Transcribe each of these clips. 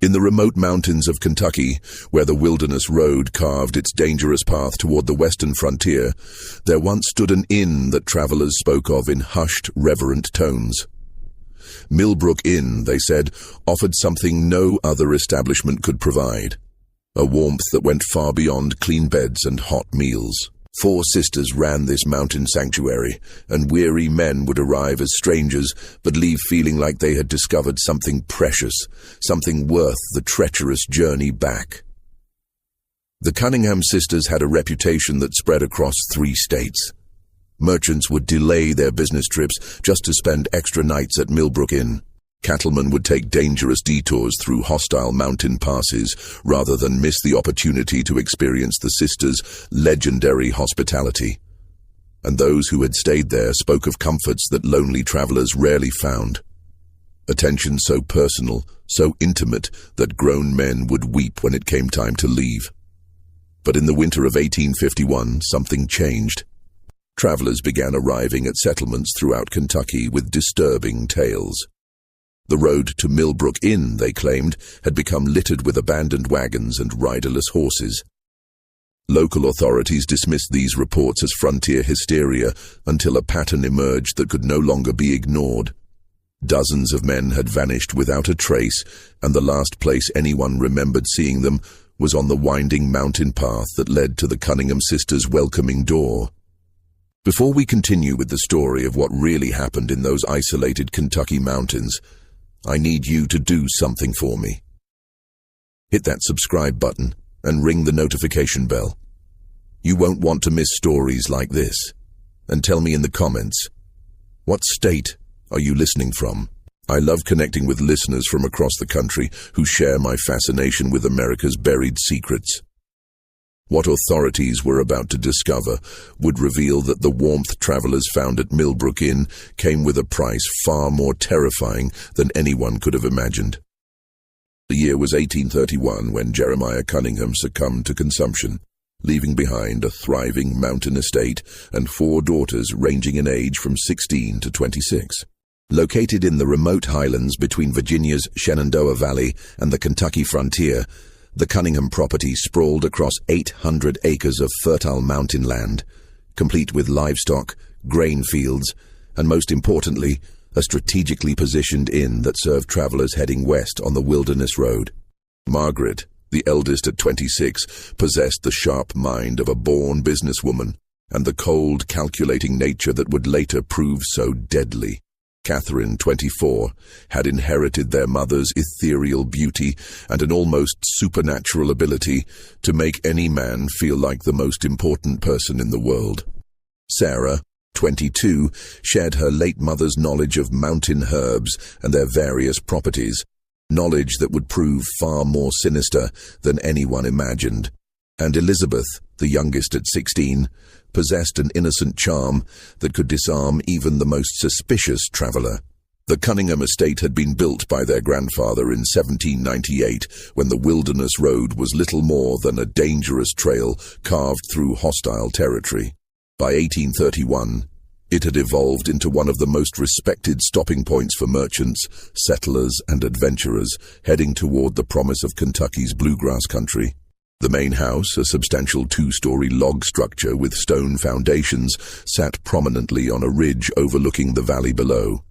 In the remote mountains of Kentucky, where the wilderness road carved its dangerous path toward the western frontier, there once stood an inn that travelers spoke of in hushed, reverent tones. Millbrook Inn, they said, offered something no other establishment could provide, a warmth that went far beyond clean beds and hot meals. 4 sisters ran this mountain sanctuary, and weary men would arrive as strangers but leave feeling like they had discovered something precious, something worth the treacherous journey back. The Cunningham Sisters had a reputation that spread across 3 states. Merchants would delay their business trips just to spend extra nights at Millbrook Inn. Cattlemen would take dangerous detours through hostile mountain passes rather than miss the opportunity to experience the sisters' legendary hospitality. And those who had stayed there spoke of comforts that lonely travelers rarely found. Attention so personal, so intimate, that grown men would weep when it came time to leave. But in the winter of 1851, something changed. Travelers began arriving at settlements throughout Kentucky with disturbing tales. The road to Millbrook Inn, they claimed, had become littered with abandoned wagons and riderless horses. Local authorities dismissed these reports as frontier hysteria until a pattern emerged that could no longer be ignored. Dozens of men had vanished without a trace, and the last place anyone remembered seeing them was on the winding mountain path that led to the Cunningham Sisters' welcoming door. Before we continue with the story of what really happened in those isolated Kentucky mountains, I need you to do something for me. Hit that subscribe button and ring the notification bell. You won't want to miss stories like this. And tell me in the comments, what state are you listening from? I love connecting with listeners from across the country who share my fascination with America's buried secrets. What authorities were about to discover would reveal that the warmth travelers found at Millbrook Inn came with a price far more terrifying than anyone could have imagined. The year was 1831 when Jeremiah Cunningham succumbed to consumption, leaving behind a thriving mountain estate and 4 daughters ranging in age from 16 to 26. Located in the remote highlands between Virginia's Shenandoah Valley and the Kentucky frontier, the Cunningham property sprawled across 800 acres of fertile mountain land, complete with livestock, grain fields, and most importantly, a strategically positioned inn that served travelers heading west on the wilderness road. Margaret, the eldest at 26, possessed the sharp mind of a born businesswoman and the cold, calculating nature that would later prove so deadly. Catherine, 24, had inherited their mother's ethereal beauty and an almost supernatural ability to make any man feel like the most important person in the world. Sarah, 22, shared her late mother's knowledge of mountain herbs and their various properties, knowledge that would prove far more sinister than anyone imagined. And Elizabeth, the youngest at 16, possessed an innocent charm that could disarm even the most suspicious traveler. The Cunningham estate had been built by their grandfather in 1798, when the wilderness road was little more than a dangerous trail carved through hostile territory. By 1831, it had evolved into one of the most respected stopping points for merchants, settlers, and adventurers heading toward the promise of Kentucky's bluegrass country. The main house, a substantial 2-story log structure with stone foundations, sat prominently on a ridge overlooking the valley below.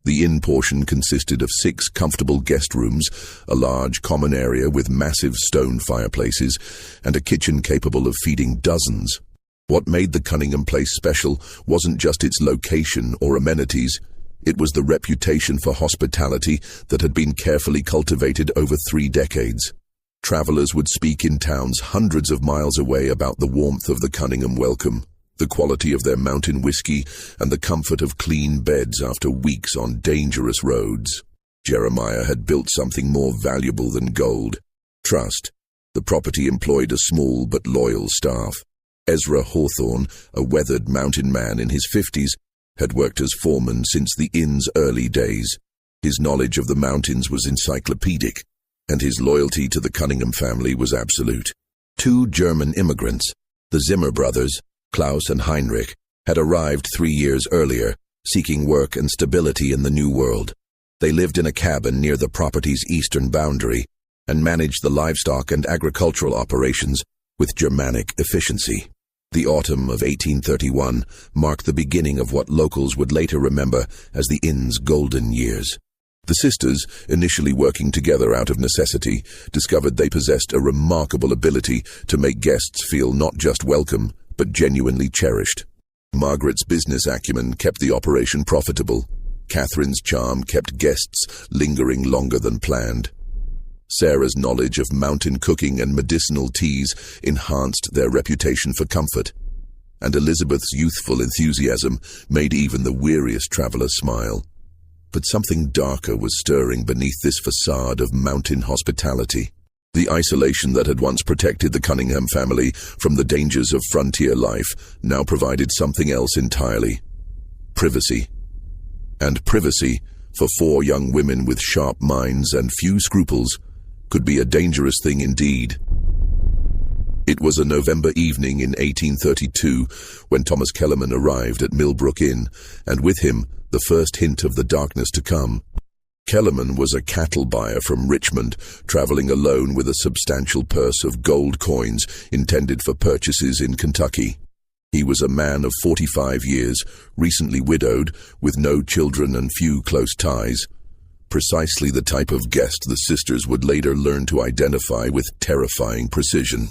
The inn portion consisted of 6 comfortable guest rooms, a large common area with massive stone fireplaces, and a kitchen capable of feeding dozens. What made the Cunningham place special wasn't just its location or amenities. It was the reputation for hospitality that had been carefully cultivated over 3 decades. Travelers would speak in towns hundreds of miles away about the warmth of the Cunningham welcome, the quality of their mountain whiskey, and the comfort of clean beds after weeks on dangerous roads. Jeremiah had built something more valuable than gold: trust. The property employed a small but loyal staff. Ezra Hawthorne, a weathered mountain man in his 50s, had worked as foreman since the inn's early days. His knowledge of the mountains was encyclopedic, and his loyalty to the Cunningham family was absolute. 2 German immigrants, the Zimmer brothers, Klaus and Heinrich, had arrived 3 years earlier, seeking work and stability in the New World. They lived in a cabin near the property's eastern boundary, and managed the livestock and agricultural operations with Germanic efficiency. The autumn of 1831 marked the beginning of what locals would later remember as the inn's golden years. The sisters, initially working together out of necessity, discovered they possessed a remarkable ability to make guests feel not just welcome, but genuinely cherished. Margaret's business acumen kept the operation profitable. Catherine's charm kept guests lingering longer than planned. Sarah's knowledge of mountain cooking and medicinal teas enhanced their reputation for comfort, and Elizabeth's youthful enthusiasm made even the weariest traveler smile. But something darker was stirring beneath this facade of mountain hospitality. The isolation that had once protected the Cunningham family from the dangers of frontier life now provided something else entirely: privacy. And privacy, for 4 young women with sharp minds and few scruples, could be a dangerous thing indeed. It was a November evening in 1832 when Thomas Kellerman arrived at Millbrook Inn, and with him the first hint of the darkness to come. Kellerman was a cattle buyer from Richmond, traveling alone with a substantial purse of gold coins intended for purchases in Kentucky. He was a man of 45 years, recently widowed, with no children and few close ties. Precisely the type of guest the sisters would later learn to identify with terrifying precision.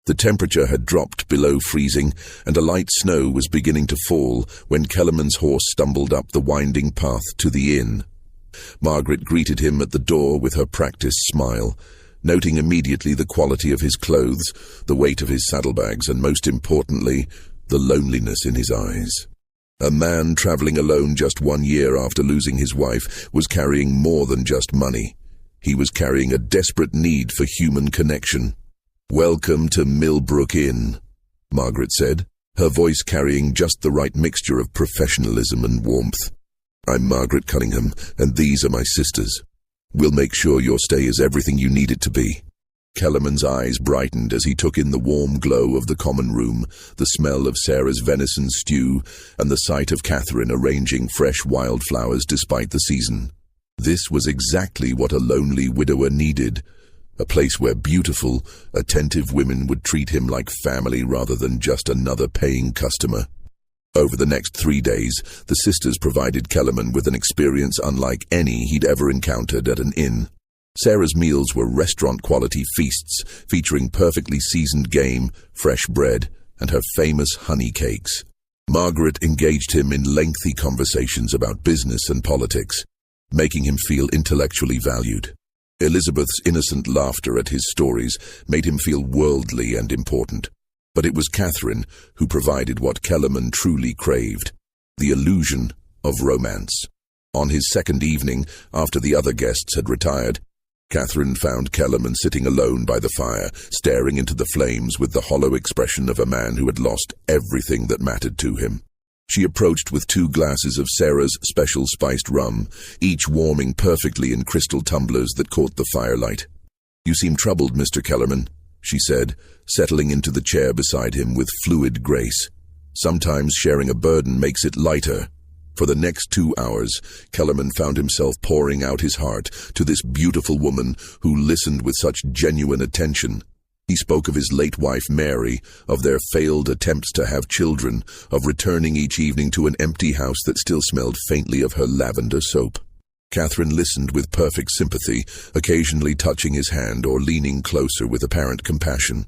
The temperature had dropped below freezing, and a light snow was beginning to fall when Kellerman's horse stumbled up the winding path to the inn. Margaret greeted him at the door with her practiced smile, noting immediately the quality of his clothes, the weight of his saddlebags, and most importantly, the loneliness in his eyes. A man traveling alone just 1 year after losing his wife was carrying more than just money. He was carrying a desperate need for human connection. "Welcome to Millbrook Inn," Margaret said, her voice carrying just the right mixture of professionalism and warmth. "I'm Margaret Cunningham, and these are my sisters. We'll make sure your stay is everything you need it to be." Kellerman's eyes brightened as he took in the warm glow of the common room, the smell of Sarah's venison stew, and the sight of Catherine arranging fresh wildflowers despite the season. This was exactly what a lonely widower needed, a place where beautiful, attentive women would treat him like family rather than just another paying customer. Over the next 3 days, the sisters provided Kellerman with an experience unlike any he'd ever encountered at an inn. Sarah's meals were restaurant-quality feasts, featuring perfectly seasoned game, fresh bread, and her famous honey cakes. Margaret engaged him in lengthy conversations about business and politics, making him feel intellectually valued. Elizabeth's innocent laughter at his stories made him feel worldly and important. But it was Catherine who provided what Kellerman truly craved: the illusion of romance. On his second evening, after the other guests had retired, Catherine found Kellerman sitting alone by the fire, staring into the flames with the hollow expression of a man who had lost everything that mattered to him. She approached with 2 glasses of Sarah's special spiced rum, each warming perfectly in crystal tumblers that caught the firelight. "You seem troubled, Mr. Kellerman," she said, settling into the chair beside him with fluid grace. "Sometimes sharing a burden makes it lighter." For the next 2 hours, Kellerman found himself pouring out his heart to this beautiful woman who listened with such genuine attention. He spoke of his late wife Mary, of their failed attempts to have children, of returning each evening to an empty house that still smelled faintly of her lavender soap. Catherine listened with perfect sympathy, occasionally touching his hand or leaning closer with apparent compassion.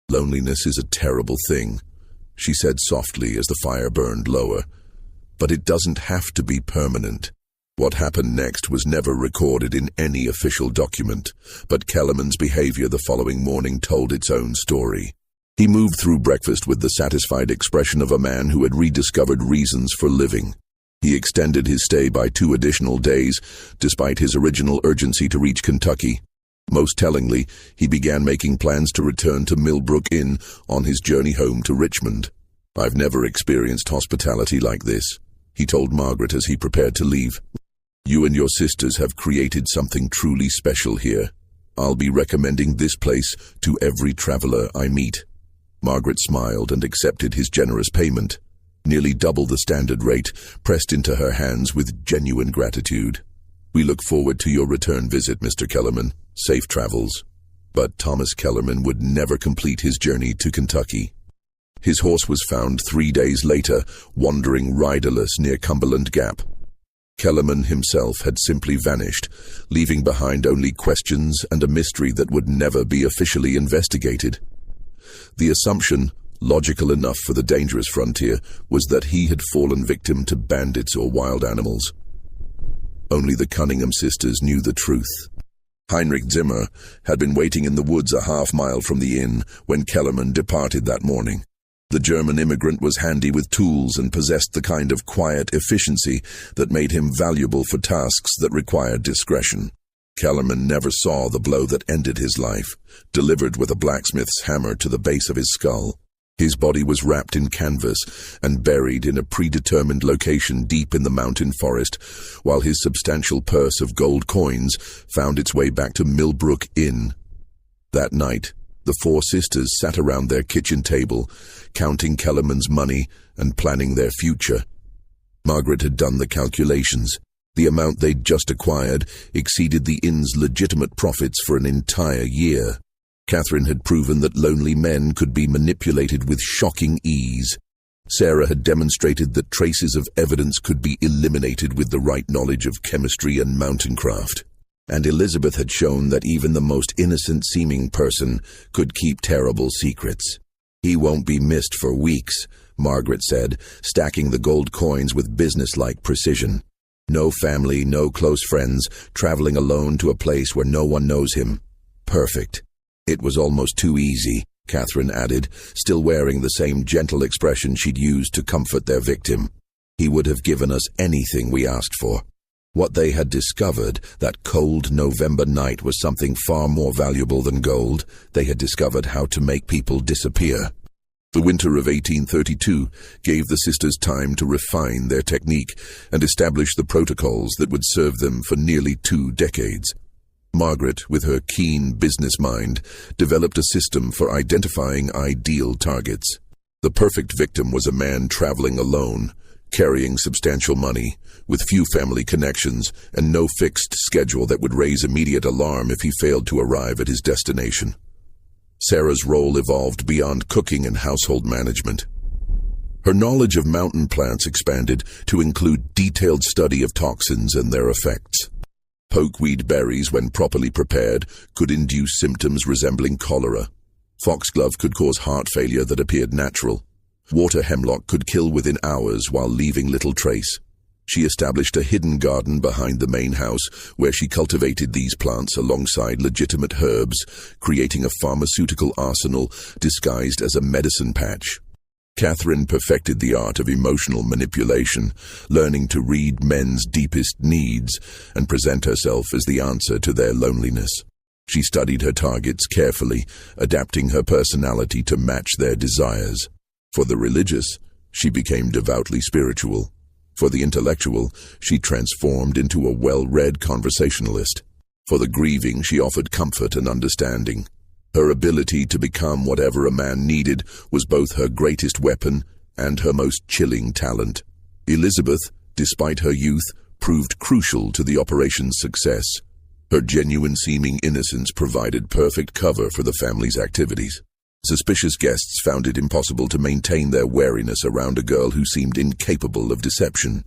"Loneliness is a terrible thing," she said softly as the fire burned lower. "But it doesn't have to be permanent." What happened next was never recorded in any official document, but Kellerman's behavior the following morning told its own story. He moved through breakfast with the satisfied expression of a man who had rediscovered reasons for living. He extended his stay by 2 additional days, despite his original urgency to reach Kentucky. Most tellingly, he began making plans to return to Millbrook Inn on his journey home to Richmond. "I've never experienced hospitality like this," he told Margaret as he prepared to leave. "You and your sisters have created something truly special here. I'll be recommending this place to every traveler I meet." Margaret smiled and accepted his generous payment, nearly double the standard rate, pressed into her hands with genuine gratitude. "We look forward to your return visit, Mr. Kellerman. Safe travels." But Thomas Kellerman would never complete his journey to Kentucky. His horse was found 3 days later, wandering riderless near Cumberland Gap. Kellerman himself had simply vanished, leaving behind only questions and a mystery that would never be officially investigated. The assumption, logical enough for the dangerous frontier, was that he had fallen victim to bandits or wild animals. Only the Cunningham sisters knew the truth. Heinrich Zimmer had been waiting in the woods a half-mile from the inn when Kellerman departed that morning. The German immigrant was handy with tools and possessed the kind of quiet efficiency that made him valuable for tasks that required discretion. Kellerman never saw the blow that ended his life, delivered with a blacksmith's hammer to the base of his skull. His body was wrapped in canvas and buried in a predetermined location deep in the mountain forest, while his substantial purse of gold coins found its way back to Millbrook Inn. That night, the four sisters sat around their kitchen table, counting Kellerman's money and planning their future. Margaret had done the calculations. The amount they'd just acquired exceeded the inn's legitimate profits for an entire year. Catherine had proven that lonely men could be manipulated with shocking ease. Sarah had demonstrated that traces of evidence could be eliminated with the right knowledge of chemistry and mountaincraft. And Elizabeth had shown that even the most innocent-seeming person could keep terrible secrets. "He won't be missed for weeks," Margaret said, stacking the gold coins with businesslike precision. "No family, no close friends, traveling alone to a place where no one knows him. Perfect." "It was almost too easy," Catherine added, still wearing the same gentle expression she'd used to comfort their victim. "He would have given us anything we asked for." What they had discovered that cold November night was something far more valuable than gold. They had discovered how to make people disappear. The winter of 1832 gave the sisters time to refine their technique and establish the protocols that would serve them for nearly 2 decades. Margaret, with her keen business mind, developed a system for identifying ideal targets. The perfect victim was a man traveling alone, carrying substantial money, with few family connections, and no fixed schedule that would raise immediate alarm if he failed to arrive at his destination. Sarah's role evolved beyond cooking and household management. Her knowledge of mountain plants expanded to include detailed study of toxins and their effects. Pokeweed berries, when properly prepared, could induce symptoms resembling cholera. Foxglove could cause heart failure that appeared natural. Water hemlock could kill within hours while leaving little trace. She established a hidden garden behind the main house where she cultivated these plants alongside legitimate herbs, creating a pharmaceutical arsenal disguised as a medicine patch. Catherine perfected the art of emotional manipulation, learning to read men's deepest needs and present herself as the answer to their loneliness. She studied her targets carefully, adapting her personality to match their desires. For the religious, she became devoutly spiritual. For the intellectual, she transformed into a well-read conversationalist. For the grieving, she offered comfort and understanding. Her ability to become whatever a man needed was both her greatest weapon and her most chilling talent. Elizabeth, despite her youth, proved crucial to the operation's success. Her genuine-seeming innocence provided perfect cover for the family's activities. Suspicious guests found it impossible to maintain their wariness around a girl who seemed incapable of deception.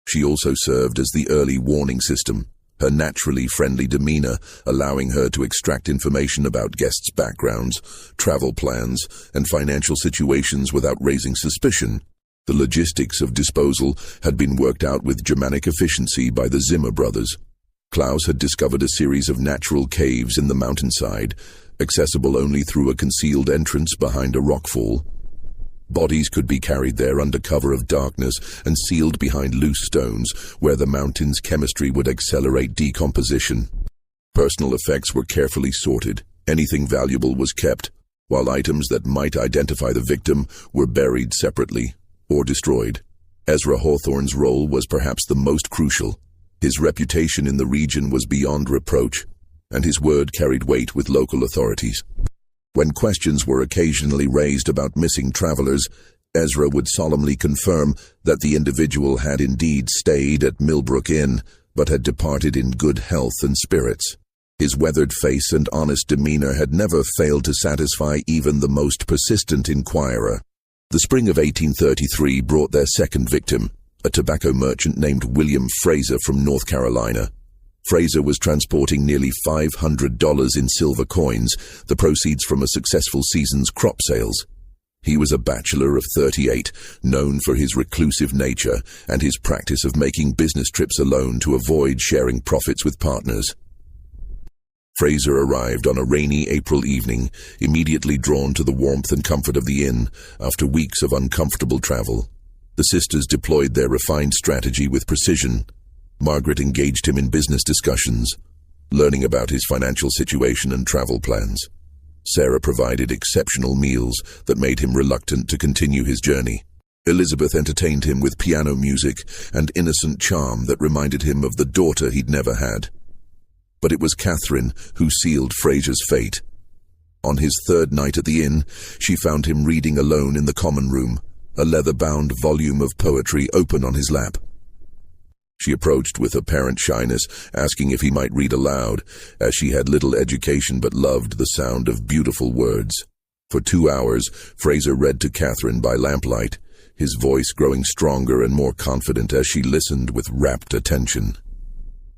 She also served as the early warning system, her naturally friendly demeanor allowing her to extract information about guests' backgrounds, travel plans, and financial situations without raising suspicion. The logistics of disposal had been worked out with Germanic efficiency by the Zimmer brothers. Klaus had discovered a series of natural caves in the mountainside, accessible only through a concealed entrance behind a rockfall. Bodies could be carried there under cover of darkness and sealed behind loose stones, where the mountain's chemistry would accelerate decomposition. Personal effects were carefully sorted. Anything valuable was kept, while items that might identify the victim were buried separately or destroyed. Ezra Hawthorne's role was perhaps the most crucial. His reputation in the region was beyond reproach, and his word carried weight with local authorities. When questions were occasionally raised about missing travelers, Ezra would solemnly confirm that the individual had indeed stayed at Millbrook Inn, but had departed in good health and spirits. His weathered face and honest demeanor had never failed to satisfy even the most persistent inquirer. The spring of 1833 brought their second victim, a tobacco merchant named William Fraser from North Carolina. Fraser was transporting nearly $500 in silver coins, the proceeds from a successful season's crop sales. He was a bachelor of 38, known for his reclusive nature and his practice of making business trips alone to avoid sharing profits with partners. Fraser arrived on a rainy April evening, immediately drawn to the warmth and comfort of the inn after weeks of uncomfortable travel. The sisters deployed their refined strategy with precision. Margaret engaged him in business discussions, learning about his financial situation and travel plans. Sarah provided exceptional meals that made him reluctant to continue his journey. Elizabeth entertained him with piano music and innocent charm that reminded him of the daughter he'd never had. But it was Catherine who sealed Fraser's fate. On his third night at the inn, she found him reading alone in the common room, a leather-bound volume of poetry open on his lap. She approached with apparent shyness, asking if he might read aloud, as she had little education but loved the sound of beautiful words. For 2 hours, Fraser read to Catherine by lamplight, his voice growing stronger and more confident as she listened with rapt attention.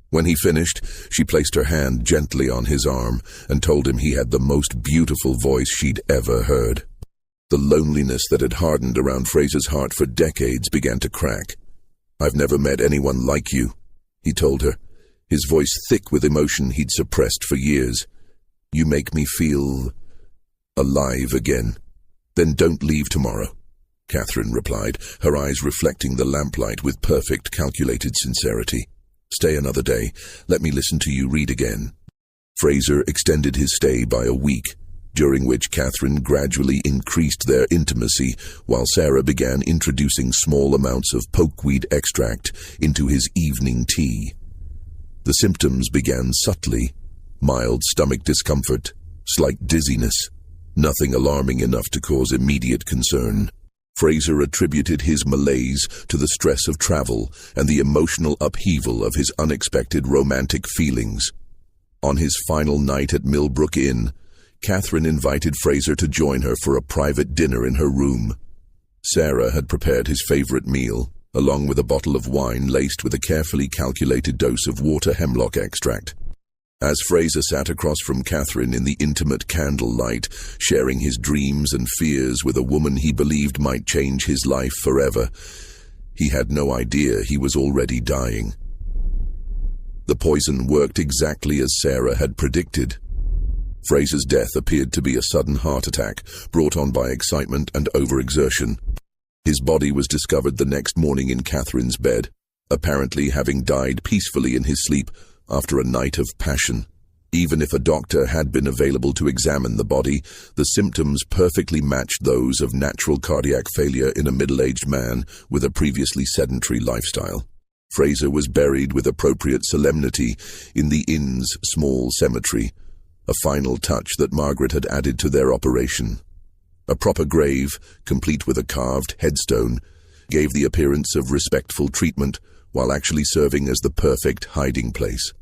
When he finished, she placed her hand gently on his arm and told him he had the most beautiful voice she'd ever heard. The loneliness that had hardened around Fraser's heart for decades began to crack. "I've never met anyone like you," he told her, his voice thick with emotion he'd suppressed for years. "You make me feel alive again." "Then don't leave tomorrow," Catherine replied, her eyes reflecting the lamplight with perfect calculated sincerity. "Stay another day. Let me listen to you read again." Fraser extended his stay by a week, during which Catherine gradually increased their intimacy while Sarah began introducing small amounts of pokeweed extract into his evening tea. The symptoms began subtly: mild stomach discomfort, slight dizziness, nothing alarming enough to cause immediate concern. Fraser attributed his malaise to the stress of travel and the emotional upheaval of his unexpected romantic feelings. On his final night at Millbrook Inn, Catherine invited Fraser to join her for a private dinner in her room. Sarah had prepared his favorite meal, along with a bottle of wine laced with a carefully calculated dose of water hemlock extract. As Fraser sat across from Catherine in the intimate candlelight, sharing his dreams and fears with a woman he believed might change his life forever, he had no idea he was already dying. The poison worked exactly as Sarah had predicted. Fraser's death appeared to be a sudden heart attack, brought on by excitement and overexertion. His body was discovered the next morning in Catherine's bed, apparently having died peacefully in his sleep after a night of passion. Even if a doctor had been available to examine the body, the symptoms perfectly matched those of natural cardiac failure in a middle-aged man with a previously sedentary lifestyle. Fraser was buried with appropriate solemnity in the inn's small cemetery, a final touch that Margaret had added to their operation. A proper grave, complete with a carved headstone, gave the appearance of respectful treatment while actually serving as the perfect hiding place.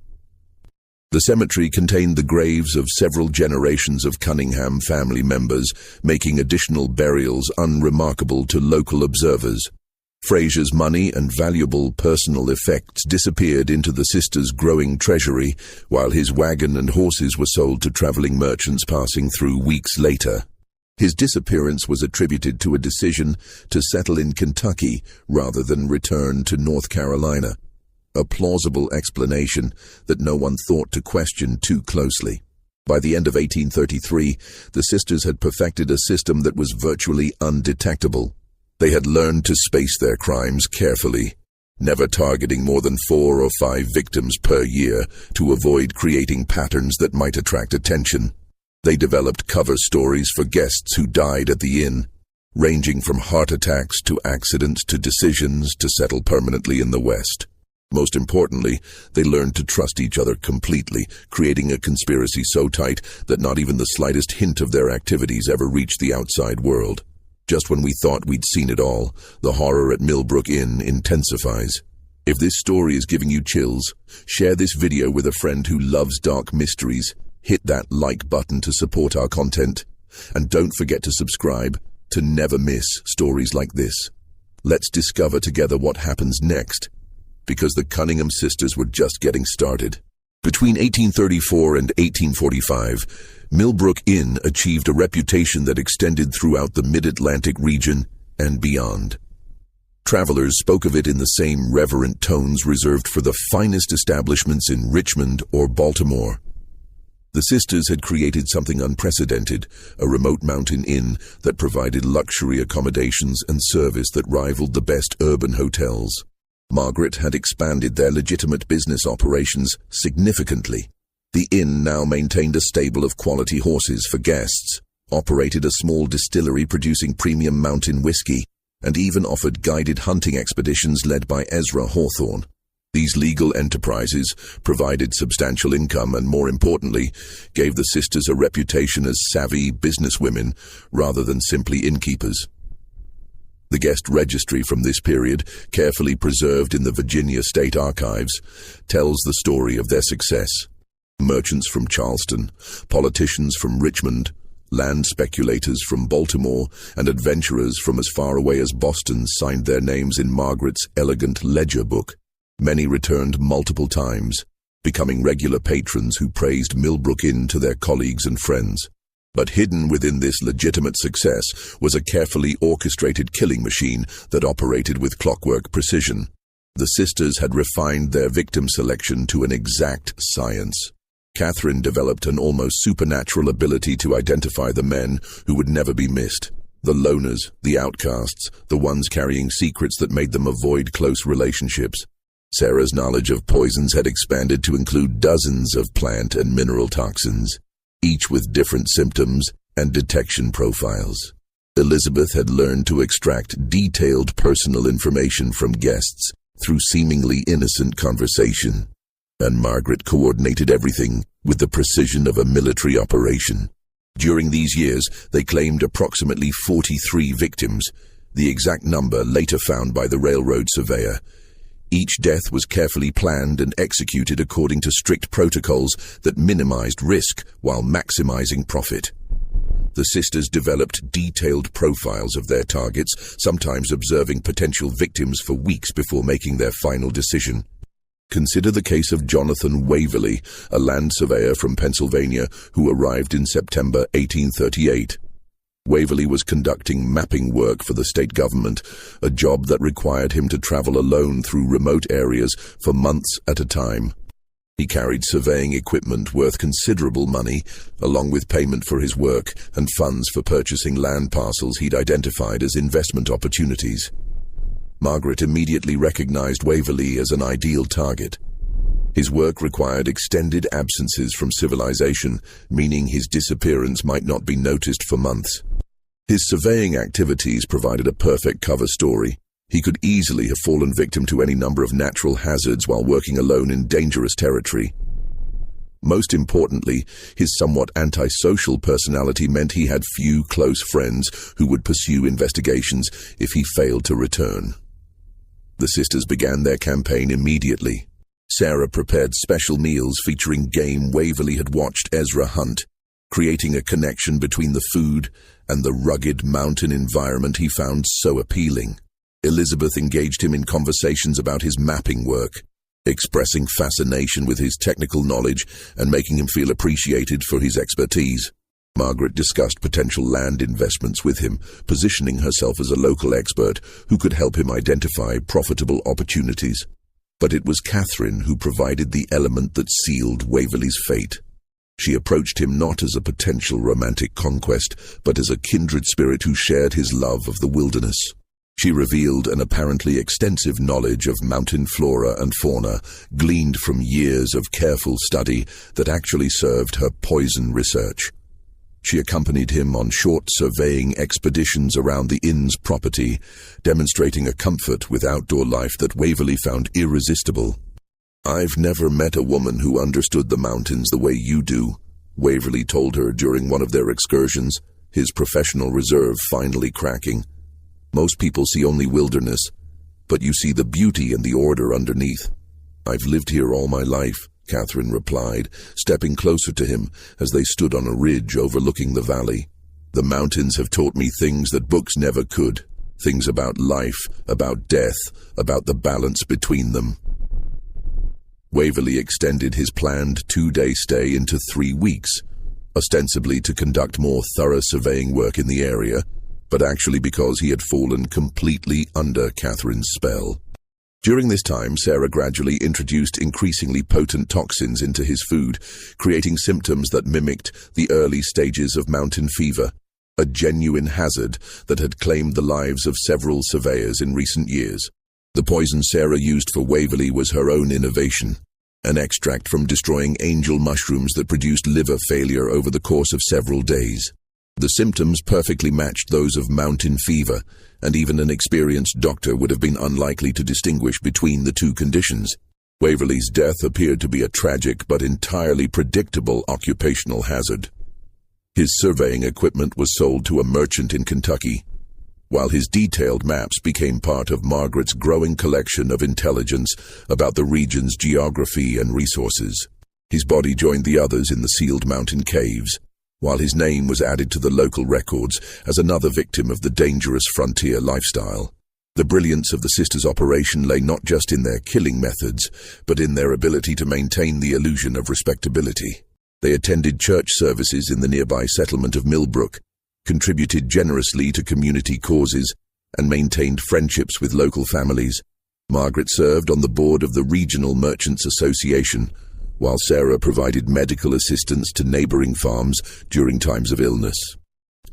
The cemetery contained the graves of several generations of Cunningham family members, making additional burials unremarkable to local observers. Fraser's money and valuable personal effects disappeared into the sisters' growing treasury, while his wagon and horses were sold to traveling merchants passing through weeks later. His disappearance was attributed to a decision to settle in Kentucky rather than return to North Carolina, a plausible explanation that no one thought to question too closely. By the end of 1833, the sisters had perfected a system that was virtually undetectable. They had learned to space their crimes carefully, never targeting more than 4 or 5 victims per year to avoid creating patterns that might attract attention. They developed cover stories for guests who died at the inn, ranging from heart attacks to accidents to decisions to settle permanently in the West. Most importantly, they learned to trust each other completely, creating a conspiracy so tight that not even the slightest hint of their activities ever reached the outside world. Just when we thought we'd seen it all, the horror at Millbrook Inn intensifies. If this story is giving you chills, share this video with a friend who loves dark mysteries, hit that like button to support our content, and don't forget to subscribe to never miss stories like this. Let's discover together what happens next, because the Cunningham Sisters were just getting started. Between 1834 and 1845, Millbrook Inn achieved a reputation that extended throughout the mid-Atlantic region and beyond. Travelers spoke of it in the same reverent tones reserved for the finest establishments in Richmond or Baltimore. The sisters had created something unprecedented, a remote mountain inn that provided luxury accommodations and service that rivaled the best urban hotels. Margaret had expanded their legitimate business operations significantly. The inn now maintained a stable of quality horses for guests, operated a small distillery producing premium mountain whiskey, and even offered guided hunting expeditions led by Ezra Hawthorne. These legal enterprises provided substantial income and, more importantly, gave the sisters a reputation as savvy businesswomen rather than simply innkeepers. The guest registry from this period, carefully preserved in the Virginia State Archives, tells the story of their success. Merchants from Charleston, politicians from Richmond, land speculators from Baltimore, and adventurers from as far away as Boston signed their names in Margaret's elegant ledger book. Many returned multiple times, becoming regular patrons who praised Millbrook Inn to their colleagues and friends. But hidden within this legitimate success was a carefully orchestrated killing machine that operated with clockwork precision. The sisters had refined their victim selection to an exact science. Catherine developed an almost supernatural ability to identify the men who would never be missed. The loners, the outcasts, the ones carrying secrets that made them avoid close relationships. Sarah's knowledge of poisons had expanded to include dozens of plant and mineral toxins, each with different symptoms and detection profiles. Elizabeth had learned to extract detailed personal information from guests through seemingly innocent conversation, and Margaret coordinated everything with the precision of a military operation. During these years, they claimed approximately 43 victims, the exact number later found by the railroad surveyor. Each death was carefully planned and executed according to strict protocols that minimized risk while maximizing profit. The sisters developed detailed profiles of their targets, sometimes observing potential victims for weeks before making their final decision. Consider the case of Jonathan Waverley, a land surveyor from Pennsylvania who arrived in September 1838. Waverley was conducting mapping work for the state government, a job that required him to travel alone through remote areas for months at a time. He carried surveying equipment worth considerable money, along with payment for his work and funds for purchasing land parcels he'd identified as investment opportunities. Margaret immediately recognized Waverley as an ideal target. His work required extended absences from civilization, meaning his disappearance might not be noticed for months. His surveying activities provided a perfect cover story. He could easily have fallen victim to any number of natural hazards while working alone in dangerous territory. Most importantly, his somewhat antisocial personality meant he had few close friends who would pursue investigations if he failed to return. The sisters began their campaign immediately. Sarah prepared special meals featuring game Waverley had watched Ezra hunt, creating a connection between the food and the rugged mountain environment he found so appealing. Elizabeth engaged him in conversations about his mapping work, expressing fascination with his technical knowledge and making him feel appreciated for his expertise. Margaret discussed potential land investments with him, positioning herself as a local expert who could help him identify profitable opportunities. But it was Catherine who provided the element that sealed Waverley's fate. She approached him not as a potential romantic conquest, but as a kindred spirit who shared his love of the wilderness. She revealed an apparently extensive knowledge of mountain flora and fauna, gleaned from years of careful study that actually served her poison research. She accompanied him on short surveying expeditions around the inn's property, demonstrating a comfort with outdoor life that Waverley found irresistible. "I've never met a woman who understood the mountains the way you do," Waverley told her during one of their excursions, his professional reserve finally cracking. "Most people see only wilderness, but you see the beauty and the order underneath. "I've lived here all my life," Catherine replied, stepping closer to him as they stood on a ridge overlooking the valley. "The mountains have taught me things that books never could. Things about life, about death, about the balance between them." Waverley extended his planned 2-day stay into 3 weeks, ostensibly to conduct more thorough surveying work in the area, but actually because he had fallen completely under Catherine's spell. During this time, Sarah gradually introduced increasingly potent toxins into his food, creating symptoms that mimicked the early stages of mountain fever, a genuine hazard that had claimed the lives of several surveyors in recent years. The poison Sarah used for Waverley was her own innovation, an extract from destroying angel mushrooms that produced liver failure over the course of several days. The symptoms perfectly matched those of mountain fever, and even an experienced doctor would have been unlikely to distinguish between the two conditions. Waverley's death appeared to be a tragic but entirely predictable occupational hazard. His surveying equipment was sold to a merchant in Kentucky, while his detailed maps became part of Margaret's growing collection of intelligence about the region's geography and resources. His body joined the others in the sealed mountain caves, while his name was added to the local records as another victim of the dangerous frontier lifestyle. The brilliance of the sisters' operation lay not just in their killing methods, but in their ability to maintain the illusion of respectability. They attended church services in the nearby settlement of Millbrook, contributed generously to community causes, and maintained friendships with local families. Margaret served on the board of the Regional Merchants Association, while Sarah provided medical assistance to neighboring farms during times of illness.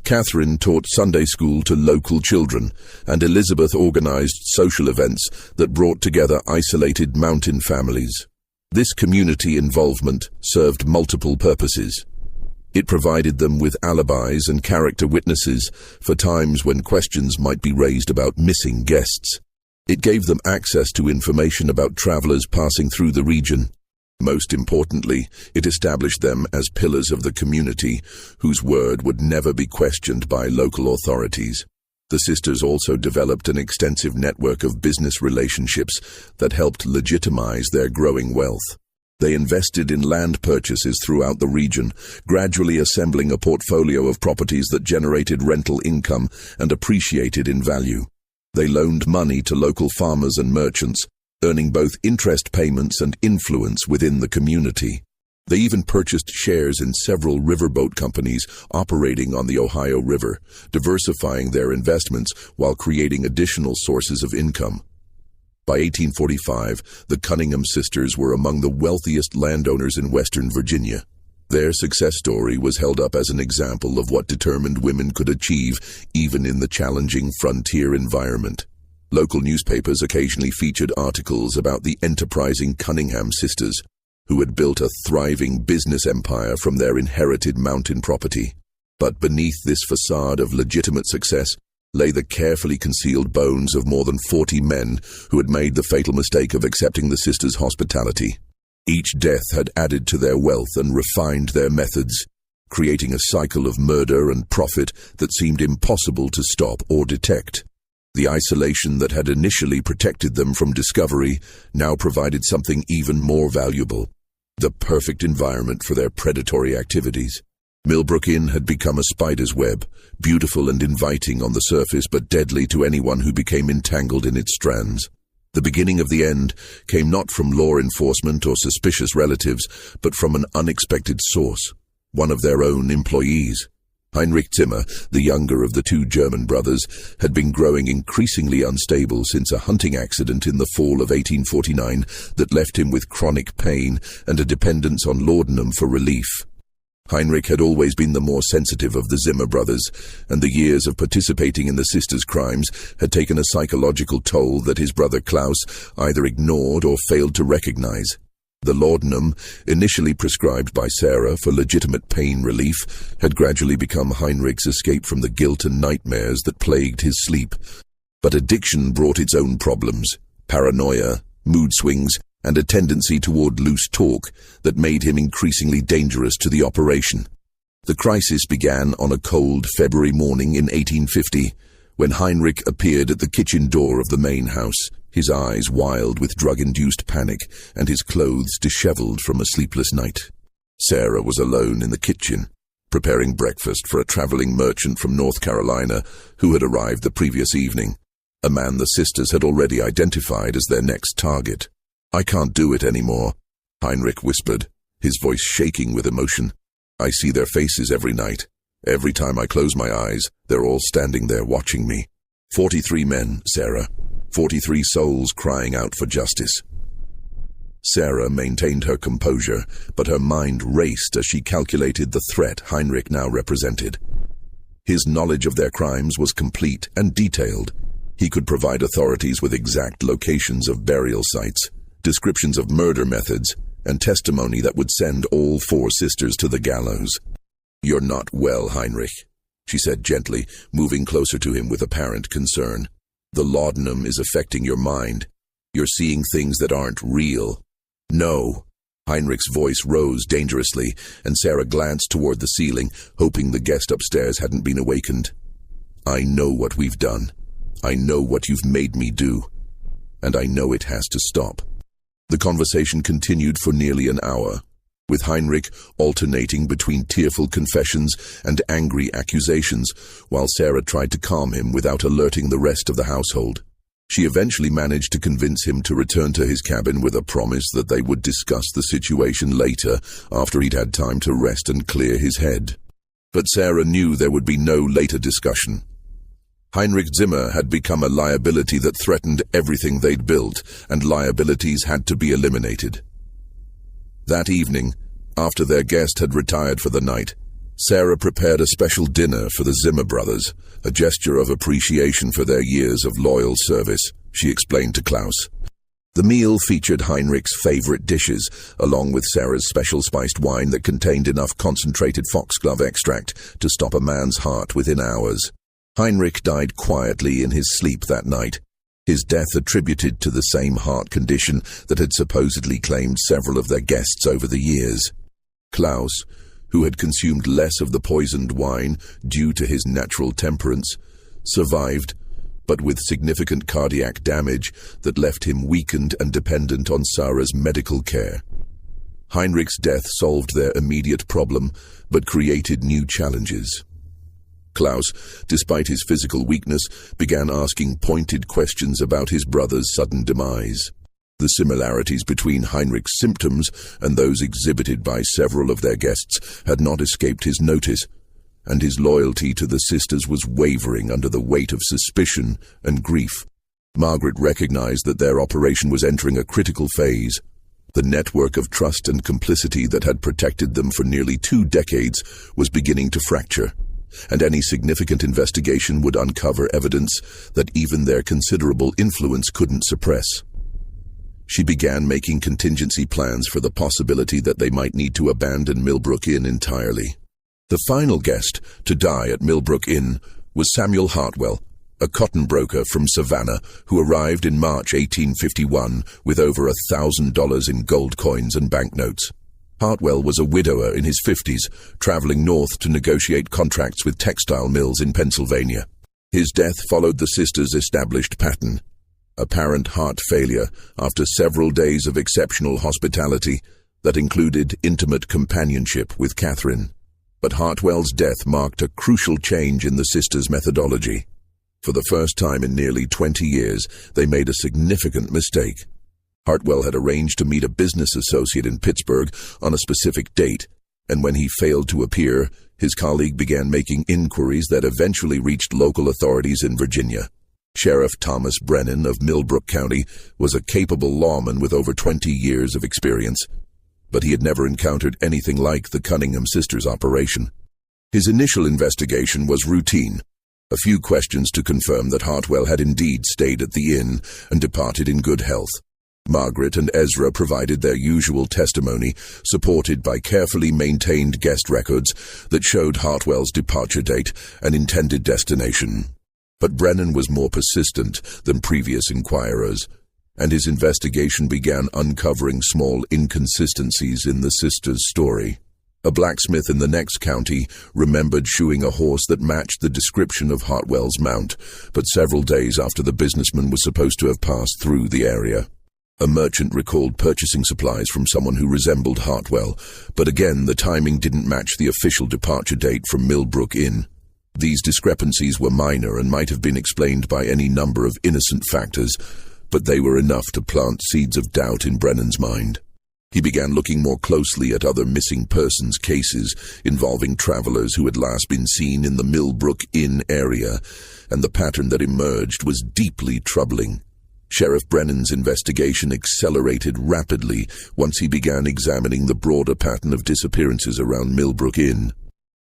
Catherine taught Sunday school to local children, and Elizabeth organized social events that brought together isolated mountain families. This community involvement served multiple purposes. It provided them with alibis and character witnesses for times when questions might be raised about missing guests. It gave them access to information about travelers passing through the region. Most importantly, it established them as pillars of the community, whose word would never be questioned by local authorities. The sisters also developed an extensive network of business relationships that helped legitimize their growing wealth. They invested in land purchases throughout the region, gradually assembling a portfolio of properties that generated rental income and appreciated in value. They loaned money to local farmers and merchants, earning both interest payments and influence within the community. They even purchased shares in several riverboat companies operating on the Ohio River, diversifying their investments while creating additional sources of income. By 1845, the Cunningham Sisters were among the wealthiest landowners in Western Virginia. Their success story was held up as an example of what determined women could achieve even in the challenging frontier environment. Local newspapers occasionally featured articles about the enterprising Cunningham Sisters, who had built a thriving business empire from their inherited mountain property. But beneath this facade of legitimate success lay the carefully concealed bones of more than 40 men who had made the fatal mistake of accepting the sisters' hospitality. Each death had added to their wealth and refined their methods, creating a cycle of murder and profit that seemed impossible to stop or detect. The isolation that had initially protected them from discovery now provided something even more valuable: the perfect environment for their predatory activities. Millbrook Inn had become a spider's web, beautiful and inviting on the surface but deadly to anyone who became entangled in its strands. The beginning of the end came not from law enforcement or suspicious relatives, but from an unexpected source, one of their own employees. Heinrich Zimmer, the younger of the two German brothers, had been growing increasingly unstable since a hunting accident in the fall of 1849 that left him with chronic pain and a dependence on laudanum for relief. Heinrich had always been the more sensitive of the Zimmer brothers, and the years of participating in the sisters' crimes had taken a psychological toll that his brother Klaus either ignored or failed to recognize. The laudanum, initially prescribed by Sarah for legitimate pain relief, had gradually become Heinrich's escape from the guilt and nightmares that plagued his sleep. But addiction brought its own problems: paranoia, mood swings, and a tendency toward loose talk that made him increasingly dangerous to the operation. The crisis began on a cold February morning in 1850, when Heinrich appeared at the kitchen door of the main house. his eyes wild with drug-induced panic and his clothes disheveled from a sleepless night. Sarah was alone in the kitchen, preparing breakfast for a traveling merchant from North Carolina who had arrived the previous evening, a man the sisters had already identified as their next target. "I can't do it anymore," Heinrich whispered, his voice shaking with emotion. "I see their faces every night. Every time I close my eyes, they're all standing there watching me. 43 men, Sarah. 43 souls crying out for justice." Sarah maintained her composure, but her mind raced as she calculated the threat Heinrich now represented. His knowledge of their crimes was complete and detailed. He could provide authorities with exact locations of burial sites, descriptions of murder methods, and testimony that would send all 4 sisters to the gallows. "You're not well, Heinrich," she said gently, moving closer to him with apparent concern. "The laudanum is affecting your mind. You're seeing things that aren't real." "No." Heinrich's voice rose dangerously, and Sarah glanced toward the ceiling, hoping the guest upstairs hadn't been awakened. "I know what we've done. I know what you've made me do. And I know it has to stop." The conversation continued for nearly an hour, with Heinrich alternating between tearful confessions and angry accusations, while Sarah tried to calm him without alerting the rest of the household. She eventually managed to convince him to return to his cabin with a promise that they would discuss the situation later, after he'd had time to rest and clear his head. But Sarah knew there would be no later discussion. Heinrich Zimmer had become a liability that threatened everything they'd built, and liabilities had to be eliminated. That evening, after their guest had retired for the night, Sarah prepared a special dinner for the Zimmer brothers, a gesture of appreciation for their years of loyal service, she explained to Klaus. The meal featured Heinrich's favorite dishes, along with Sarah's special spiced wine that contained enough concentrated foxglove extract to stop a man's heart within hours. Heinrich died quietly in his sleep that night, his death attributed to the same heart condition that had supposedly claimed several of their guests over the years. Klaus, who had consumed less of the poisoned wine due to his natural temperance, survived, but with significant cardiac damage that left him weakened and dependent on Sarah's medical care. Heinrich's death solved their immediate problem, but created new challenges. Klaus, despite his physical weakness, began asking pointed questions about his brother's sudden demise. The similarities between Heinrich's symptoms and those exhibited by several of their guests had not escaped his notice, and his loyalty to the sisters was wavering under the weight of suspicion and grief. Margaret recognized that their operation was entering a critical phase. The network of trust and complicity that had protected them for nearly 2 decades was beginning to fracture, and any significant investigation would uncover evidence that even their considerable influence couldn't suppress. She began making contingency plans for the possibility that they might need to abandon Millbrook Inn entirely. The final guest to die at Millbrook Inn was Samuel Hartwell, a cotton broker from Savannah who arrived in March 1851 with over $1,000 in gold coins and banknotes. Hartwell was a widower in his 50s, traveling north to negotiate contracts with textile mills in Pennsylvania. His death followed the sisters' established pattern: apparent heart failure after several days of exceptional hospitality that included intimate companionship with Catherine. But Hartwell's death marked a crucial change in the sisters' methodology. For the first time in nearly 20 years, they made a significant mistake. Hartwell had arranged to meet a business associate in Pittsburgh on a specific date, and when he failed to appear, his colleague began making inquiries that eventually reached local authorities in Virginia. Sheriff Thomas Brennan of Millbrook County was a capable lawman with over 20 years of experience, but he had never encountered anything like the Cunningham Sisters operation. His initial investigation was routine: a few questions to confirm that Hartwell had indeed stayed at the inn and departed in good health. Margaret and Ezra provided their usual testimony, supported by carefully maintained guest records that showed Hartwell's departure date and intended destination. But Brennan was more persistent than previous inquirers, and his investigation began uncovering small inconsistencies in the sisters' story. A blacksmith in the next county remembered shoeing a horse that matched the description of Hartwell's mount, but several days after the businessman was supposed to have passed through the area. A merchant recalled purchasing supplies from someone who resembled Hartwell, but again the timing didn't match the official departure date from Millbrook Inn. These discrepancies were minor and might have been explained by any number of innocent factors, but they were enough to plant seeds of doubt in Brennan's mind. He began looking more closely at other missing persons cases involving travelers who had last been seen in the Millbrook Inn area, and the pattern that emerged was deeply troubling. Sheriff Brennan's investigation accelerated rapidly once he began examining the broader pattern of disappearances around Millbrook Inn.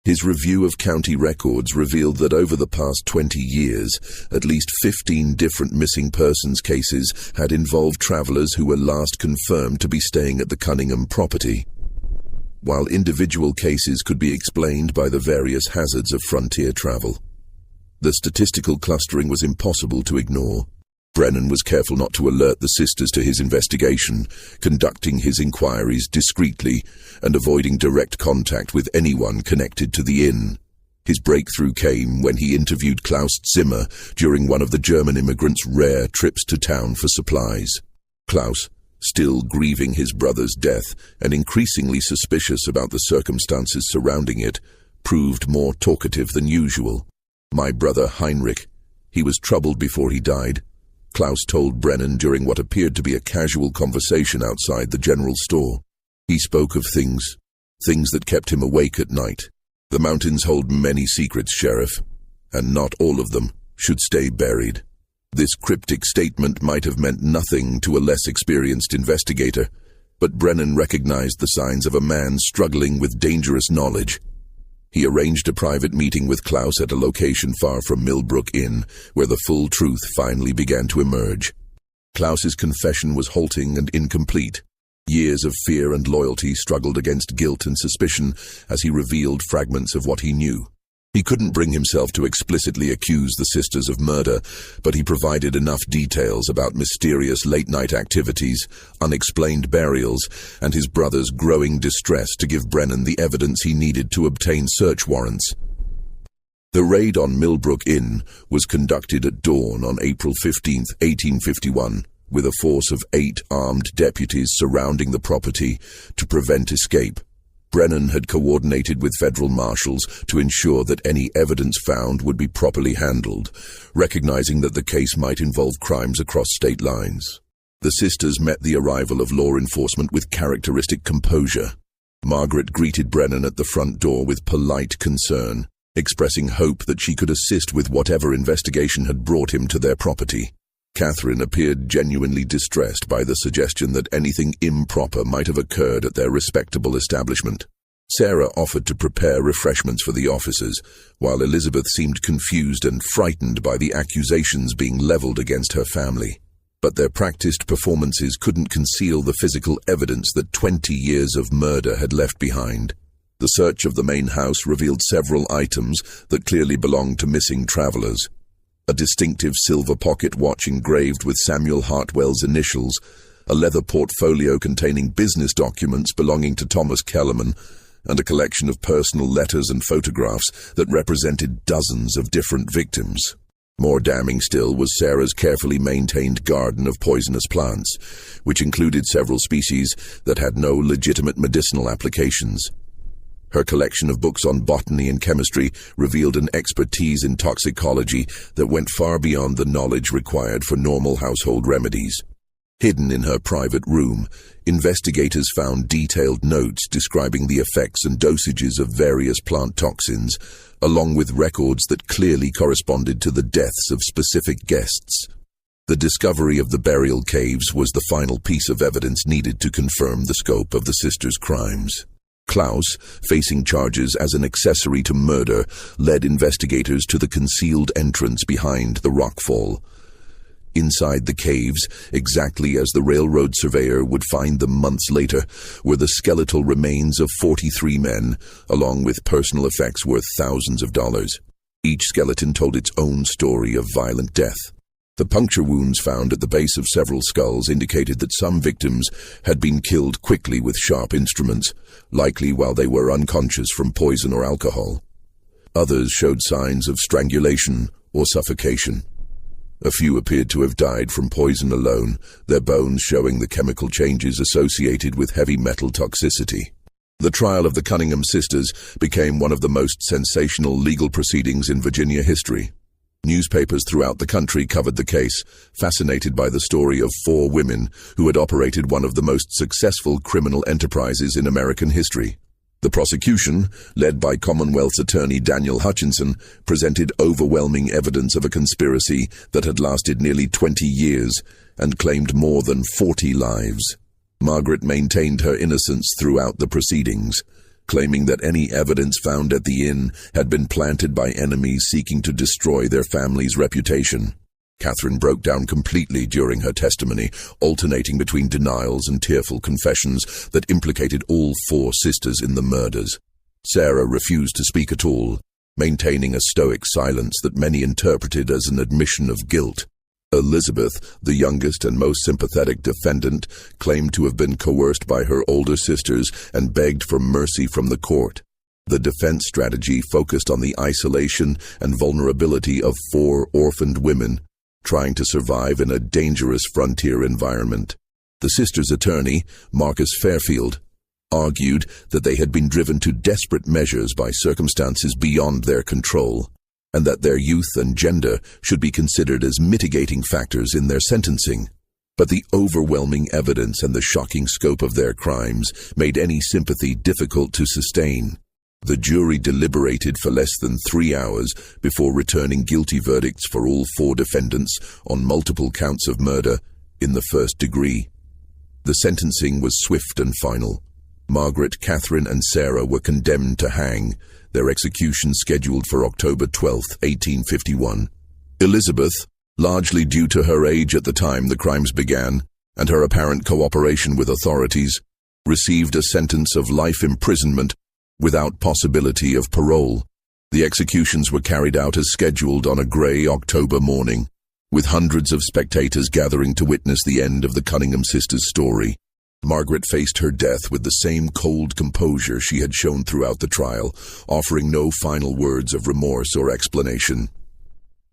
His review of county records revealed that over the past 20 years, at least 15 different missing persons cases had involved travelers who were last confirmed to be staying at the Cunningham property. While individual cases could be explained by the various hazards of frontier travel, the statistical clustering was impossible to ignore. Brennan was careful not to alert the sisters to his investigation, conducting his inquiries discreetly and avoiding direct contact with anyone connected to the inn. His breakthrough came when he interviewed Klaus Zimmer during one of the German immigrants' rare trips to town for supplies. Klaus, still grieving his brother's death and increasingly suspicious about the circumstances surrounding it, proved more talkative than usual. "My brother Heinrich. He was troubled before he died," Klaus told Brennan during what appeared to be a casual conversation outside the general store. "He spoke of things that kept him awake at night. The mountains hold many secrets, Sheriff, and not all of them should stay buried." This cryptic statement might have meant nothing to a less experienced investigator, but Brennan recognized the signs of a man struggling with dangerous knowledge. He arranged a private meeting with Klaus at a location far from Millbrook Inn, where the full truth finally began to emerge. Klaus's confession was halting and incomplete. Years of fear and loyalty struggled against guilt and suspicion as he revealed fragments of what he knew. He couldn't bring himself to explicitly accuse the sisters of murder, but he provided enough details about mysterious late-night activities, unexplained burials, and his brother's growing distress to give Brennan the evidence he needed to obtain search warrants. The raid on Millbrook Inn was conducted at dawn on April 15, 1851, with a force of 8 armed deputies surrounding the property to prevent escape. Brennan had coordinated with federal marshals to ensure that any evidence found would be properly handled, recognizing that the case might involve crimes across state lines. The sisters met the arrival of law enforcement with characteristic composure. Margaret greeted Brennan at the front door with polite concern, expressing hope that she could assist with whatever investigation had brought him to their property. Catherine appeared genuinely distressed by the suggestion that anything improper might have occurred at their respectable establishment. Sarah offered to prepare refreshments for the officers, while Elizabeth seemed confused and frightened by the accusations being leveled against her family. But their practiced performances couldn't conceal the physical evidence that 20 years of murder had left behind. The search of the main house revealed several items that clearly belonged to missing travelers. A distinctive silver pocket watch engraved with Samuel Hartwell's initials, a leather portfolio containing business documents belonging to Thomas Kellerman, and a collection of personal letters and photographs that represented dozens of different victims. More damning still was Sarah's carefully maintained garden of poisonous plants, which included several species that had no legitimate medicinal applications. Her collection of books on botany and chemistry revealed an expertise in toxicology that went far beyond the knowledge required for normal household remedies. Hidden in her private room, investigators found detailed notes describing the effects and dosages of various plant toxins, along with records that clearly corresponded to the deaths of specific guests. The discovery of the burial caves was the final piece of evidence needed to confirm the scope of the sisters' crimes. Klaus, facing charges as an accessory to murder, led investigators to the concealed entrance behind the rockfall. Inside the caves, exactly as the railroad surveyor would find them months later, were the skeletal remains of 43 men, along with personal effects worth thousands of dollars. Each skeleton told its own story of violent death. The puncture wounds found at the base of several skulls indicated that some victims had been killed quickly with sharp instruments, likely while they were unconscious from poison or alcohol. Others showed signs of strangulation or suffocation. A few appeared to have died from poison alone, their bones showing the chemical changes associated with heavy metal toxicity. The trial of the Cunningham Sisters became one of the most sensational legal proceedings in Virginia history. Newspapers throughout the country covered the case, fascinated by the story of 4 women who had operated one of the most successful criminal enterprises in American history. The prosecution, led by Commonwealth's attorney Daniel Hutchinson, presented overwhelming evidence of a conspiracy that had lasted nearly 20 years and claimed more than 40 lives. Margaret maintained her innocence throughout the proceedings, claiming that any evidence found at the inn had been planted by enemies seeking to destroy their family's reputation. Catherine broke down completely during her testimony, alternating between denials and tearful confessions that implicated all 4 sisters in the murders. Sarah refused to speak at all, maintaining a stoic silence that many interpreted as an admission of guilt. Elizabeth, the youngest and most sympathetic defendant, claimed to have been coerced by her older sisters and begged for mercy from the court. The defense strategy focused on the isolation and vulnerability of 4 orphaned women, trying to survive in a dangerous frontier environment. The sisters' attorney, Marcus Fairfield, argued that they had been driven to desperate measures by circumstances beyond their control, and that their youth and gender should be considered as mitigating factors in their sentencing. But the overwhelming evidence and the shocking scope of their crimes made any sympathy difficult to sustain. The jury deliberated for less than 3 hours before returning guilty verdicts for all 4 defendants on multiple counts of murder in the first degree. The sentencing was swift and final. Margaret, Catherine, and Sarah were condemned to hang, their execution scheduled for October 12, 1851. Elizabeth, largely due to her age at the time the crimes began and her apparent cooperation with authorities, received a sentence of life imprisonment without possibility of parole. The executions were carried out as scheduled on a grey October morning, with hundreds of spectators gathering to witness the end of the Cunningham Sisters' story. Margaret faced her death with the same cold composure she had shown throughout the trial, offering no final words of remorse or explanation.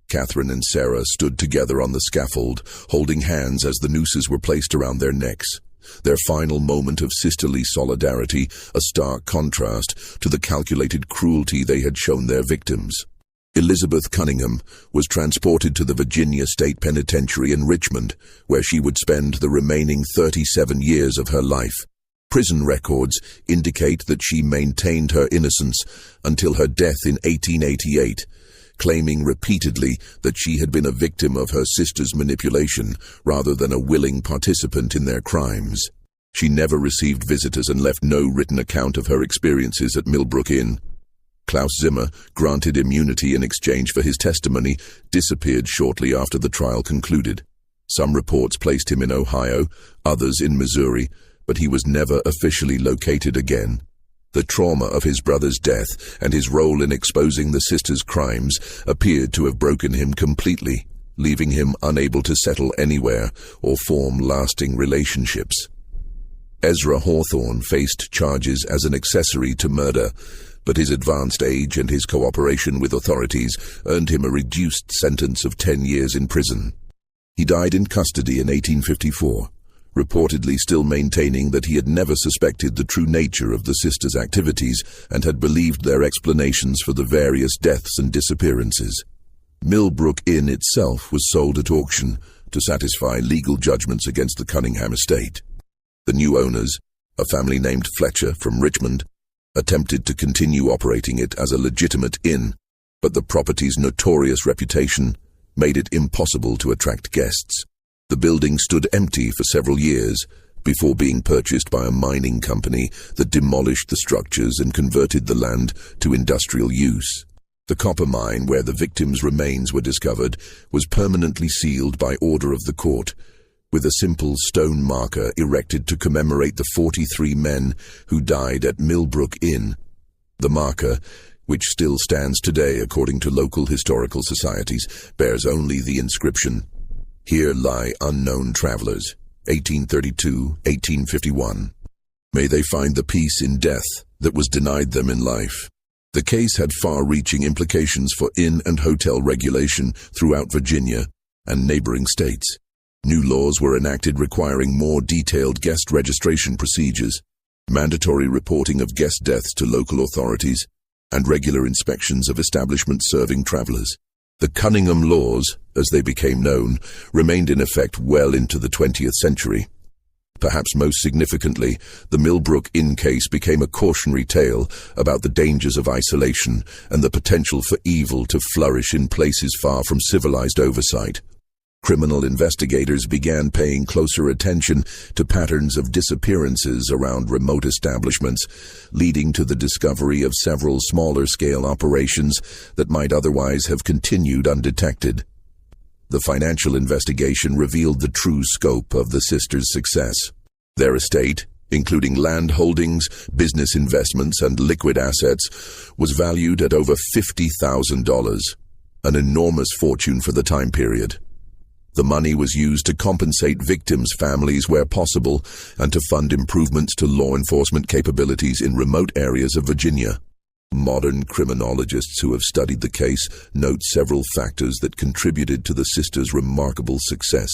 Catherine and Sarah stood together on the scaffold, holding hands as the nooses were placed around their necks, their final moment of sisterly solidarity a stark contrast to the calculated cruelty they had shown their victims. Elizabeth Cunningham was transported to the Virginia State Penitentiary in Richmond, where she would spend the remaining 37 years of her life. Prison records indicate that she maintained her innocence until her death in 1888, claiming repeatedly that she had been a victim of her sister's manipulation rather than a willing participant in their crimes. She never received visitors and left no written account of her experiences at Millbrook Inn. Klaus Zimmer, granted immunity in exchange for his testimony, disappeared shortly after the trial concluded. Some reports placed him in Ohio, others in Missouri, but he was never officially located again. The trauma of his brother's death and his role in exposing the sisters' crimes appeared to have broken him completely, leaving him unable to settle anywhere or form lasting relationships. Ezra Hawthorne faced charges as an accessory to murder, but his advanced age and his cooperation with authorities earned him a reduced sentence of 10 years in prison. He died in custody in 1854, reportedly still maintaining that he had never suspected the true nature of the sisters' activities and had believed their explanations for the various deaths and disappearances. Millbrook Inn itself was sold at auction to satisfy legal judgments against the Cunningham estate. The new owners, a family named Fletcher from Richmond, attempted to continue operating it as a legitimate inn, but the property's notorious reputation made it impossible to attract guests. The building stood empty for several years before being purchased by a mining company that demolished the structures and converted the land to industrial use. The copper mine where the victims' remains were discovered was permanently sealed by order of the court, with a simple stone marker erected to commemorate the 43 men who died at Millbrook Inn. The marker, which still stands today according to local historical societies, bears only the inscription, Here lie unknown travelers, 1832-1851. May they find the peace in death that was denied them in life. The case had far-reaching implications for inn and hotel regulation throughout Virginia and neighboring states. New laws were enacted requiring more detailed guest registration procedures, mandatory reporting of guest deaths to local authorities, and regular inspections of establishments serving travelers. The Cunningham laws, as they became known, remained in effect well into the 20th century. Perhaps most significantly, the Millbrook Inn case became a cautionary tale about the dangers of isolation and the potential for evil to flourish in places far from civilized oversight. Criminal investigators began paying closer attention to patterns of disappearances around remote establishments, leading to the discovery of several smaller-scale operations that might otherwise have continued undetected. The financial investigation revealed the true scope of the sisters' success. Their estate, including land holdings, business investments, and liquid assets, was valued at over $50,000, an enormous fortune for the time period. The money was used to compensate victims' families where possible and to fund improvements to law enforcement capabilities in remote areas of Virginia. Modern criminologists who have studied the case note several factors that contributed to the sisters' remarkable success.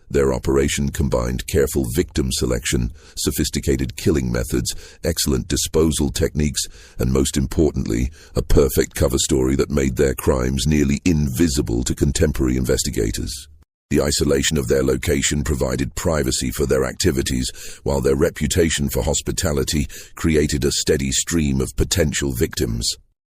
Their operation combined careful victim selection, sophisticated killing methods, excellent disposal techniques, and most importantly, a perfect cover story that made their crimes nearly invisible to contemporary investigators. The isolation of their location provided privacy for their activities, while their reputation for hospitality created a steady stream of potential victims.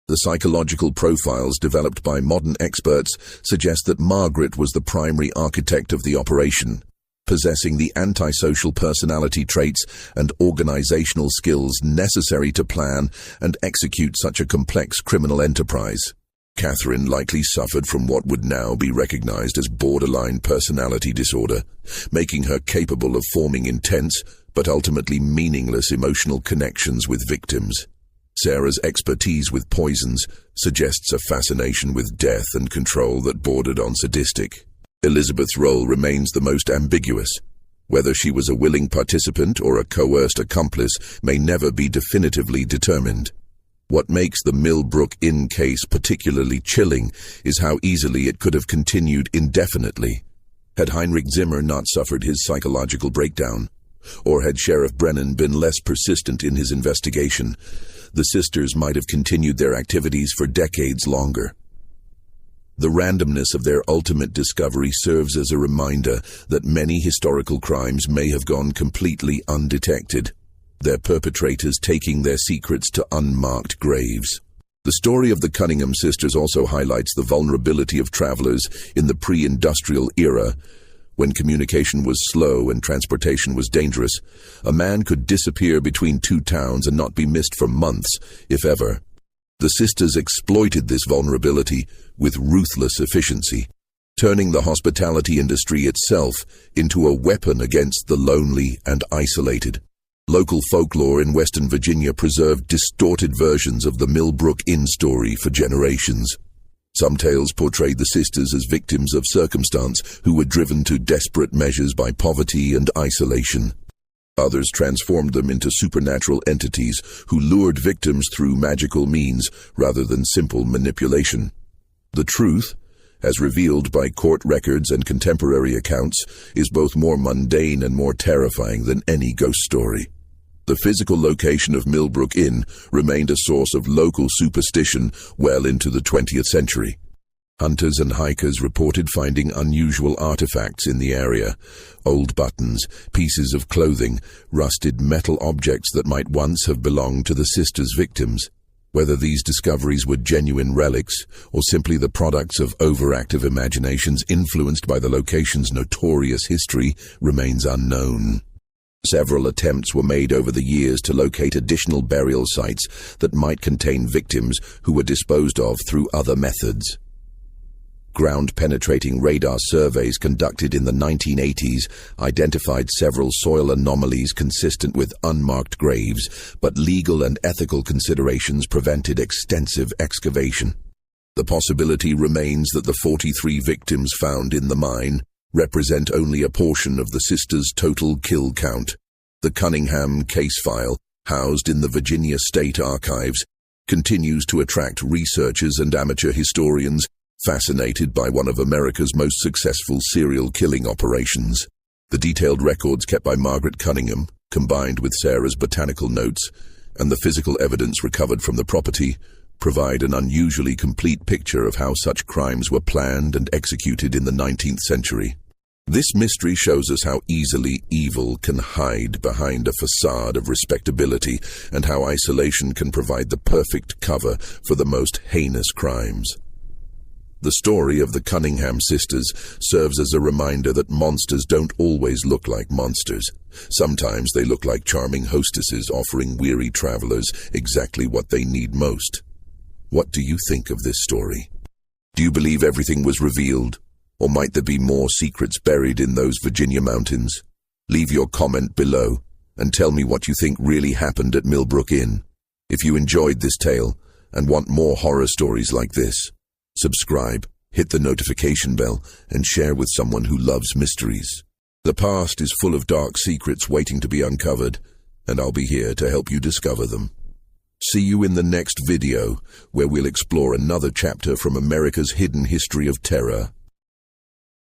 The psychological profiles developed by modern experts suggest that Margaret was the primary architect of the operation, possessing the antisocial personality traits and organizational skills necessary to plan and execute such a complex criminal enterprise. Catherine likely suffered from what would now be recognized as borderline personality disorder, making her capable of forming intense but ultimately meaningless emotional connections with victims. Sarah's expertise with poisons suggests a fascination with death and control that bordered on sadistic. Elizabeth's role remains the most ambiguous. Whether she was a willing participant or a coerced accomplice may never be definitively determined. What makes the Millbrook Inn case particularly chilling is how easily it could have continued indefinitely. Had Heinrich Zimmer not suffered his psychological breakdown, or had Sheriff Brennan been less persistent in his investigation, the sisters might have continued their activities for decades longer. The randomness of their ultimate discovery serves as a reminder that many historical crimes may have gone completely undetected, their perpetrators taking their secrets to unmarked graves. The story of the Cunningham Sisters also highlights the vulnerability of travelers in the pre-industrial era. When communication was slow and transportation was dangerous, a man could disappear between two towns and not be missed for months, if ever. The sisters exploited this vulnerability with ruthless efficiency, turning the hospitality industry itself into a weapon against the lonely and isolated. Local folklore in Western Virginia preserved distorted versions of the Millbrook Inn story for generations. Some tales portrayed the sisters as victims of circumstance who were driven to desperate measures by poverty and isolation. Others transformed them into supernatural entities who lured victims through magical means rather than simple manipulation. The truth, as revealed by court records and contemporary accounts, is both more mundane and more terrifying than any ghost story. The physical location of Millbrook Inn remained a source of local superstition well into the 20th century. Hunters and hikers reported finding unusual artifacts in the area: old buttons, pieces of clothing, rusted metal objects that might once have belonged to the sisters' victims. Whether these discoveries were genuine relics or simply the products of overactive imaginations influenced by the location's notorious history remains unknown. Several attempts were made over the years to locate additional burial sites that might contain victims who were disposed of through other methods. Ground-penetrating radar surveys conducted in the 1980s identified several soil anomalies consistent with unmarked graves, but legal and ethical considerations prevented extensive excavation. The possibility remains that the 43 victims found in the mine, represent only a portion of the sisters' total kill count. The Cunningham case file, housed in the Virginia State Archives, continues to attract researchers and amateur historians fascinated by one of America's most successful serial killing operations. The detailed records kept by Margaret Cunningham, combined with Sarah's botanical notes and the physical evidence recovered from the property, provide an unusually complete picture of how such crimes were planned and executed in the 19th century. This mystery shows us how easily evil can hide behind a facade of respectability and how isolation can provide the perfect cover for the most heinous crimes. The story of the Cunningham Sisters serves as a reminder that monsters don't always look like monsters. Sometimes they look like charming hostesses offering weary travelers exactly what they need most. What do you think of this story? Do you believe everything was revealed? Or might there be more secrets buried in those Virginia mountains? Leave your comment below and tell me what you think really happened at Millbrook Inn. If you enjoyed this tale and want more horror stories like this, subscribe, hit the notification bell, and share with someone who loves mysteries. The past is full of dark secrets waiting to be uncovered, and I'll be here to help you discover them. See you in the next video, where we'll explore another chapter from America's hidden history of terror.